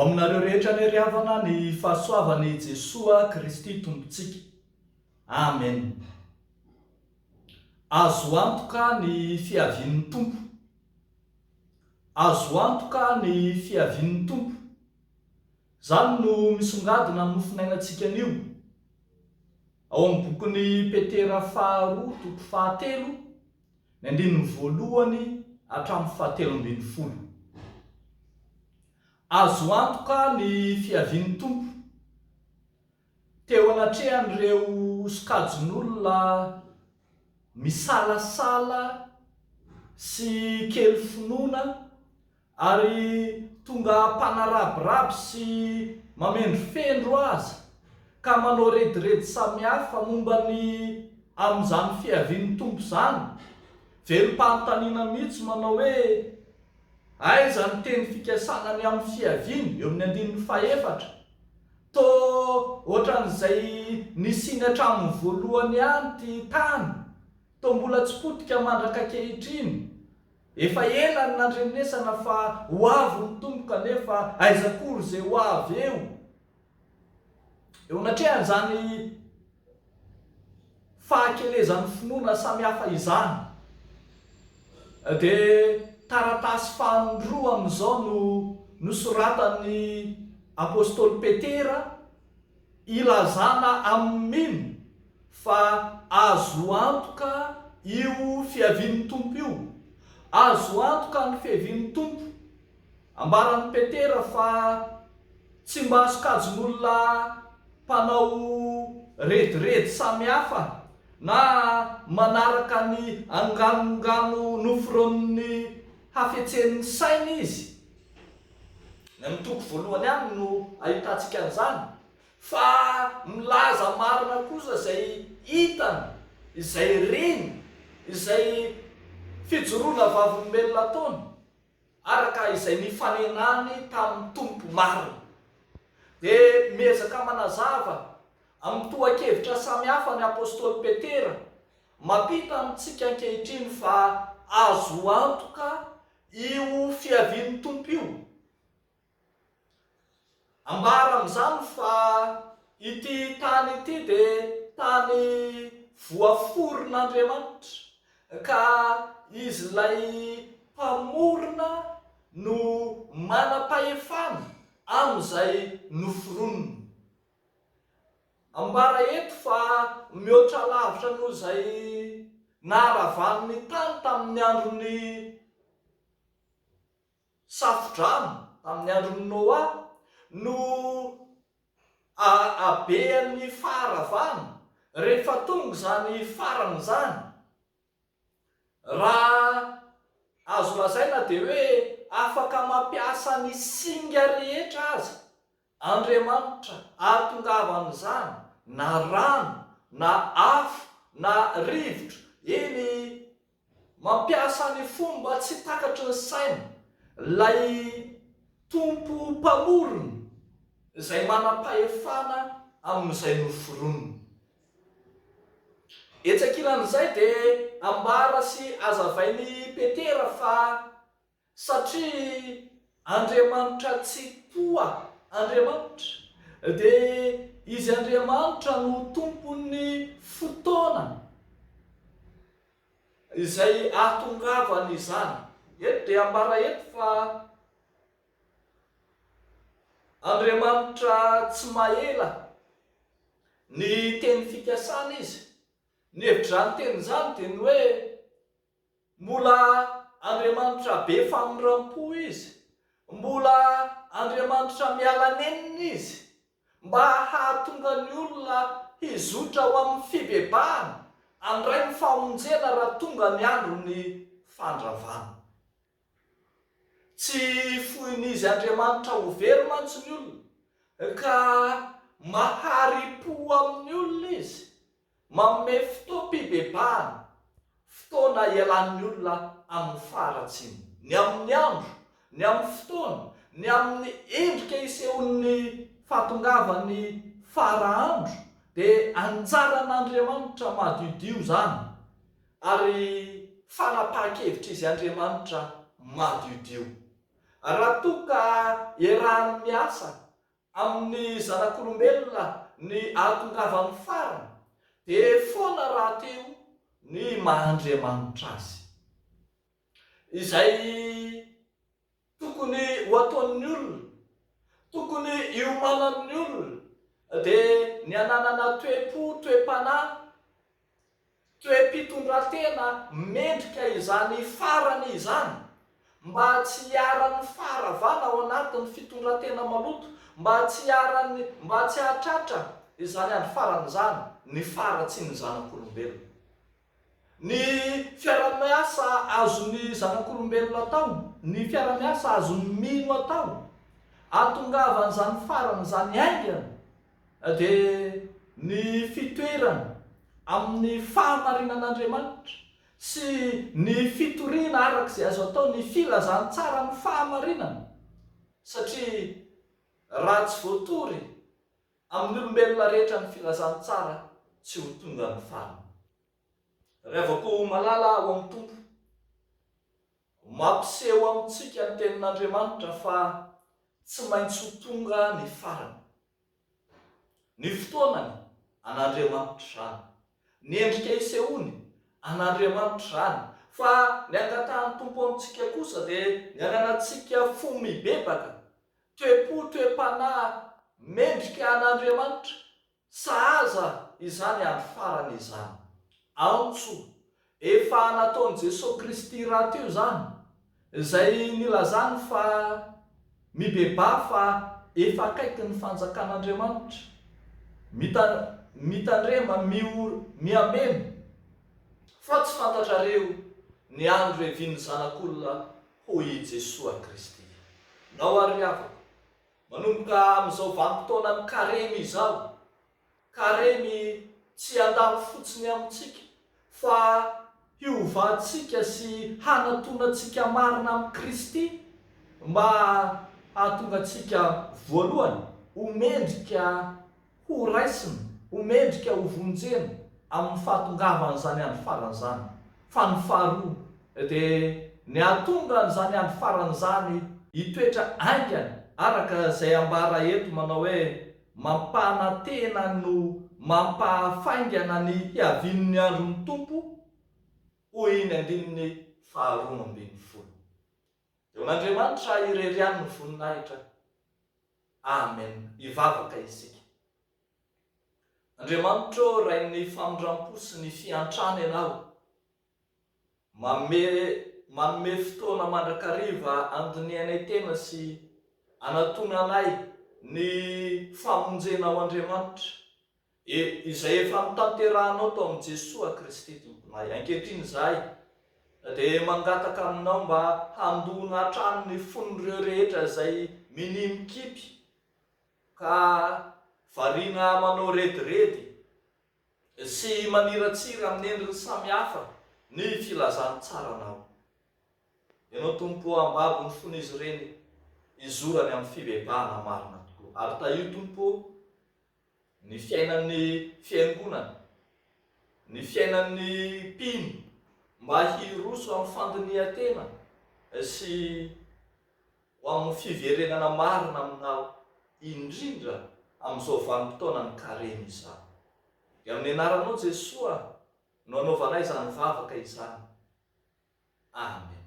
aminareo rehetra ny riavana ny fahasoavany Jesoa Kristy tompontsika. Amen. Azo antoka ny fiavian'ny tompo. Azo antoka ny fiavian'ny tompo. Zany no misongadina amin'ny nofinainantsika anio. Ao amin'ny bokin'ny Petera 2:7, ny 9 hatramin'ny 17. Azo antoka ny fiavian'ny tompo. Teo anatrehan'ireo sokajin'olona misalasala sy kely finoana ary tonga mpanarabirabo sy mamendro fendro aza ka manao rediredy samihafa momba ny amin'izany fiavian'ny tompo zany. Velom-panontaniana mihitsy manao hoe aiza ny teny fikasanany amin'ny fiaviany eo amin'ny 4. Tô ohatran'izay nisiny hatramin'ny voalohany ihany ty tany, tô mbola tsy potika mandraka ankehitriny. Efa ela ny nandrenesana fa ho avy ny tompo kanefa aiza kory izay ho avy eo. Eo anatrehan'izany fahakelezan'ny finoana samihafa izany dia taratasy fahandroa amin'izao no nosoratan'ny apôstôly Petera ilazana amin'ny fa azo antoka io fiavian'ny tompo io. Azo antoka ny fiavian'ny tompo. Ambaran'i Petera fa tsy mba sokajin'olona mpanao rediredy samihafa na manaraka ny anganongano noforon'ny hafetsen'ny saina izy. Ny amin'ny toko voalohany ihany no ahitantsika an'izany. Fa milaza marina kosa izay hitany, izay reny, izay fijoroana vavolombelona taona araka izay nifanenany tamin'ny tompo marina. Dia miezaka manazava amin'ny tohan-kevitra samihafa ny apôstôly Petera mampita amintsika ankehitriny fa azo antoka io fiavian'ny tompo io. Ambara amin'izany fa ity tany ity dia tany voaforon'Andriamanitra, ka izy ilay mpamorona no manam-pahefana amin'izay noforonony. Ambara eto fa mihoatra lavitra noho izay naharavan'ny tany tamin'ny andron'ny safodrano, tamin'ny andron'ny Noa, no abean'ny faharavana rehefa tonga izany farany izany. Raha azo lazaina dia hoe afaka mampiasa ny singa rehetra aza Andriamanitra ahatongavan'izany, na rano, na afo, na rivotra, eny mampiasa ny fomba tsy takatry ny saina, lay tompo mpamorona izay manam-pahefana amin'izay noforonony. Etsakilan'izay dia ambara sy azavain'ny Petera fa satria Andriamanitra tsy poa Andriamanitra, dia izy Andriamanitra no tompon'ny fotoana izay ahatongavany izany. Eto dia ambara eto fa Andriamanitra tsy mahela ny teny fikasana izy. Ny hevitrany teny izany dia ny hoe mbola Andriamanitra be faminram-po izy, mbola Andriamanitra miala nenina izy mba hahatonga ny olona hizotra ho amin'ny fibebahana, andray ny famonjena raha tonga ny andron'ny fandravana. Tsy fohin'izy Andriamanitra ho very mantsy ny olona, ka mahary-po amin'ny olona izy, manome fotoam-pibebahana, fotoana ialan'ny olona amin'ny faratsiny, ny amin'ny andro, ny amin'ny fotoana, ny amin'ny endrika isehon'ny fahatongavany faraandro, dia anjaran'Andriamanitra madiodio zany, ary fanapahan-kevitra izy Andriamanitra madiodio. raha toa ka iarahany miasa amin'ny zanak'olombelona ny ahatongavany farany, dia foana raha teo ny mahandriamanitra azy. Izay tokony ho ataon'ny olona, tokony iomanan'ny olona, dia ny ananana toe-po, toe-panahy, toe-pitondratena mendrika izany farany izany, mba tsy hiaran'ny faravana ao anatin'ny fitondratena maloto, mba tsy hahatratra izany andro farany izany ny faratsy ny zanak'olombelona. Ny fiara-miasa azon'ny zanak'olombelona atao, ny fiara-miasa azon'ny mino atao ahatongavany izany farany izany aingana, dia ny fitoerana amin'ny fahamarinan'Andriamanitra sy ny fitoriana arak'izay azo atao ny filazany tsara ny fahamarinana. Satria raha tsy voatory amin'ny olombelona rehetra ny filazany tsara, tsy ho tonga ny farany. Revako malala ao amin'ny Tompo, mampiseho amintsika ny tenin'Andriamanitra fa tsy maintsy ho tonga ny farany. Ny fotoanany an'Andriamanitra izany, ny endrika isehony an'Andriamanitra izany, fa ny angatahan'ny Tompo amintsika kosa dia ny ananantsika fo mibebaka, toe-po, toe-panahy mendrika an'Andriamanitra, sahaza izany amin'ny farany izany. Antso efa nataon'i Jesosy Kristy raha teo izany, izay nilazany fa mibeba fa efa akaiky ny fanjakan'Andriamanitra, mitandrema, miambeno, fa tsy fantatrareo ny andro evian'ny zanak'olona hoy Jesosy Kristy. Nao ary havako, manomboka amin'izao vanim-potoanany karemy izao, karemy tsy handalo fotsiny amintsika, fa hiovatsika sy hanatonatsika marina amin'ny Kristy, mba hahatonga antsika voalohany ho mendrika ho raisina, ho mendrika ho vonjena amin'ny fahatongavana izany andro farany izany. Fa ny faharoa dia ny hahatonga an'izany andro farany izany hitoetra aingana, araka izay ambara eto manao hoe mampanantena no mampahafaingana ny hiavin'ny andron'ny Tompo, hoy ny andininy faharoa ambin'ny folo. Eo n'Andriamanitra ireriany ny voninahitra. Amen. Ivavaka isika. Andriamanitra ô, rain'ny famondram-po sy ny fiantrana ianao, manome fotoana mandrakariva andinianay tena sy anatona anay ny famonjena ao Andriamanitra, izay efa mitanterahanao tao amin'i Jesosy Kristy Tomponay. Ankehitriny izahay dia mangataka aminao mba handona hatrany ny fon'ireo rehetra izay minimikipy ka variana manao rediredy sy maniratsira amin'ny endriny samihafa ny filazany tsaranao. Ianao Tompo ambabo ny fon'izy ireny izorany amin'ny fibebahana marina tokoa. Ary tahio Tompo ny fiainan'ny fiangonana, ny fiainan'ny mpino, mba hiroso amin'ny fandinihan-tena sy ho amin'ny fiverenana marina aminao, indrindra amin'izao vanim-potoanany karemy izany. Dia amin'ny anaranao Jesosy no anaovanay izany vavaka izany. Amen.